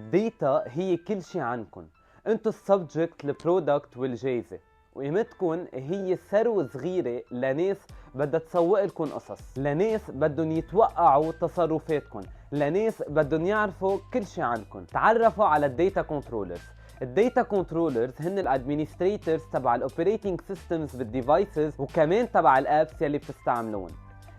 الديتا هي كل شي عنكن. انتو السبجكت، البرودكت والجايزة، وقيمتكن هي ثروة صغيرة لناس بدها تسوق لكم قصص، لناس بدهم يتوقعوا تصرفاتكم، لناس بدهم يعرفوا كل شي عنكم. تعرفوا على الديتا كنترولرز. الديتا كنترولرز هن الادمنستريتورز تبع الاوبريتنج سيستمز بالديفايسز وكمان تبع الابس يلي بتستعملون.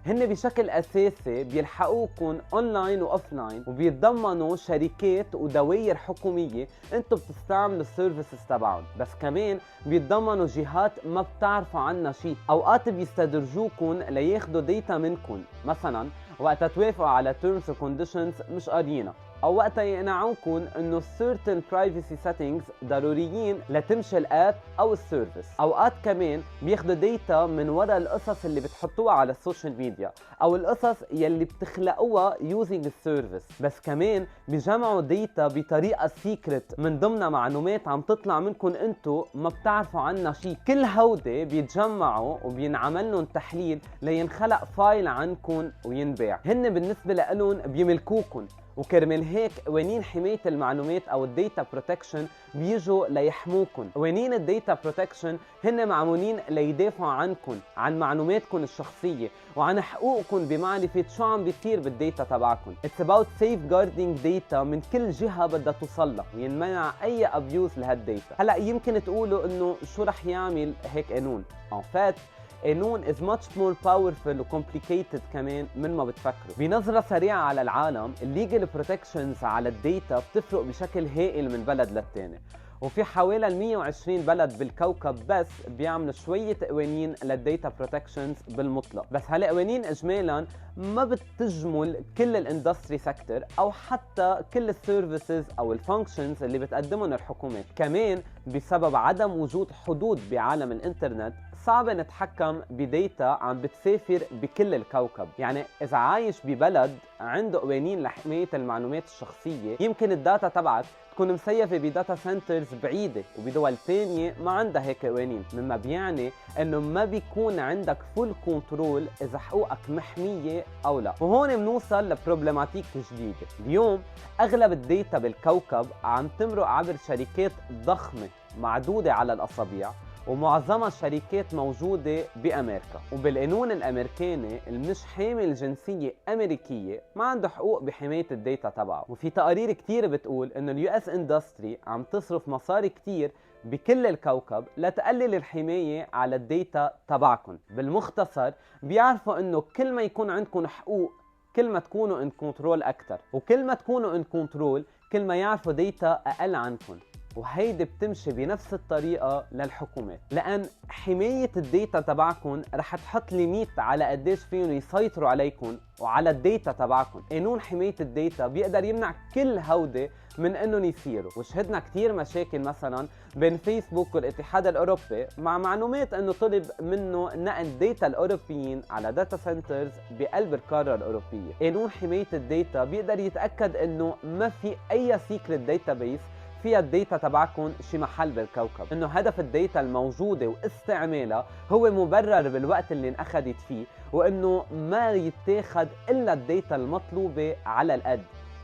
هن بشكل اساسي بيلحقوكم اونلاين واوفلاين، وبيتضمنوا شركات ودوائر حكوميه انتم بتستعملوا السيرفيسز تبعهم، بس كمان بيتضمنوا جهات ما بتعرفوا عنها شيء. اوقات بيستدرجوكم لياخذوا ديتا منكم، مثلا وقت توافقوا على terms and conditions مش قاريينها، او وقت يقنعوكم انه certain privacy settings ضروريين لتمشي الاب او السيرفيس. اوقات كمان بياخدوا ديتا من وراء القصص اللي بتحطوها على السوشيال ميديا او القصص يلي بتخلقوها using السيرفيس، بس كمان بيجمعوا ديتا بطريقه سيكريت من ضمنها معلومات عم تطلع منكم انتو ما بتعرفوا عنها شيء. كل هودي بيتجمعوا وبينعمل لهم تحليل لينخلق فايل عنكم وينباع. هن بالنسبه لهم بيملكوكم، وكرمال هيك قوانين حماية المعلومات أو الديتا بروتكشن بيجوا ليحموكم. قوانين الديتا بروتكشن هن معمولين ليدافعوا عنكم، عن معلوماتكم الشخصية وعن حقوقكم بمعرفة شو عم بيصير بالديتا تبعكم. It's about safeguarding data من كل جهة بدها توصلها وينمنع أي abuse لهالديتا. هلأ يمكن تقولوا إنه شو رح يعمل هيك قانون؟ En fait قانون is much more powerful و complicated كمان من ما بتفكروا. بنظرة سريعة على العالم، الليجل بروتكشنز على الديتا بتفرق بشكل هائل من بلد للتاني، وفي حوالي 120 بلد بالكوكب بس بيعملوا شوية قوانين للديتا بروتكشنز بالمطلق. بس هالقوانين اجمالا ما بتجمل كل الاندستري سيكتور او حتى كل السيرفيسز او الفانكشنز اللي بتقدمهم الحكومات. كمان بسبب عدم وجود حدود بعالم الانترنت صعب نتحكم بديتا عم بتسافر بكل الكوكب. يعني اذا عايش ببلد عنده قوانين لحماية المعلومات الشخصية، يمكن الداتا تبعك تكون مسيفة بداتا سنترز بعيدة وبدول ثانية ما عندها هيك قوانين، مما بيعني انه ما بيكون عندك فول كنترول اذا حقوقك محمية او لا. وهون بنوصل لبروبلماتيك جديدة. اليوم اغلب الديتا بالكوكب عم تمرق عبر شركات ضخمة معدودة على الاصابع، ومعظمها شركات موجودة بأمريكا. وبالقانون الأمريكاني المش حامل جنسية أمريكية ما عنده حقوق بحماية الديتا تبعه. وفي تقارير كتير بتقول إنه اليو اس اندستري عم تصرف مصاري كتير بكل الكوكب لتقلل الحماية على الديتا تبعكم. بالمختصر بيعرفوا إنه كل ما يكون عندكم حقوق كل ما تكونوا ان كنترول أكتر، وكل ما تكونوا ان كنترول كل ما يعرفوا ديتا أقل عنكم. وهيدي بتمشي بنفس الطريقة للحكومات، لأن حماية الديتا تبعكم رح تحط ليميت على قديش فيهم يسيطروا عليكم وعلى الديتا تبعكم. قانون حماية الديتا بيقدر يمنع كل هودي من انهم يصيروا. وشهدنا كتير مشاكل مثلا بين فيسبوك والاتحاد الاوروبي مع معلومات انه طلب منه نقل ديتا الاوروبيين على داتا سنترز بقلب القارة الاوروبية. قانون حماية الديتا بيقدر يتأكد انه ما في اي سيكريت داتابيس فيها الديتا تبعكم شي محل بالكوكب، انه هدف الديتا الموجودة واستعمالها هو مبرر بالوقت اللي انأخذت فيه، وانه ما يتاخد الا الديتا المطلوبة على القد.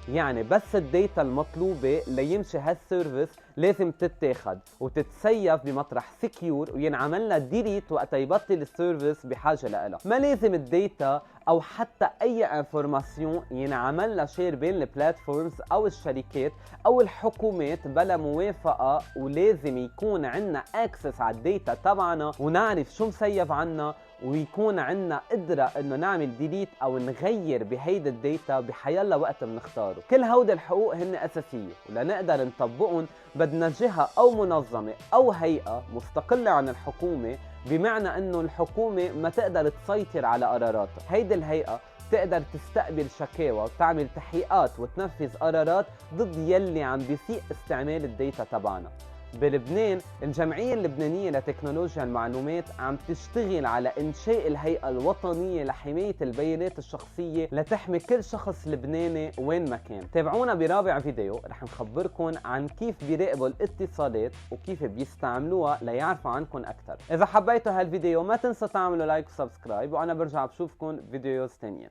يعني بس الديتا المطلوبة ليمشي هالسيرفيس لازم تتاخد وتتسيف بمطرح سكيور وينعمل لها ديليت وقت يبطل السيرفيس بحاجة لها. ما لازم الديتا او حتى اي انفورماسيون ينعمل لها شير بين البلاتفورمز او الشركات او الحكومات بلا موافقة، ولازم يكون عنا اكسس على الديتا تبعنا ونعرف شو مسيف عنا، ويكون عنا قدرة انه نعمل ديليت او نغير بهيدا الديتا بحيالله وقت بنختاره. كل هود الحقوق هن اساسية، ولنقدر نطبقهم بدنا جهة او منظمة او هيئة مستقلة عن الحكومة، بمعنى انه الحكومة ما تقدر تسيطر على قراراتها. هيدي الهيئة تقدر تستقبل شكاوى وتعمل تحقيقات وتنفذ قرارات ضد يلي عم بيسيء استعمال الديتا تبعنا. بلبنان الجمعية اللبنانية لتكنولوجيا المعلومات عم تشتغل على إنشاء الهيئة الوطنية لحماية البيانات الشخصية لتحمي كل شخص لبناني وين ما كان. تابعونا برابع فيديو رح نخبركن عن كيف بيراقبوا الاتصالات وكيف بيستعملوها ليعرفوا عنكن أكثر. إذا حبيتوا هالفيديو ما تنسوا تعملوا لايك وسبسكرايب، وأنا برجع بشوفكن فيديوز تانية.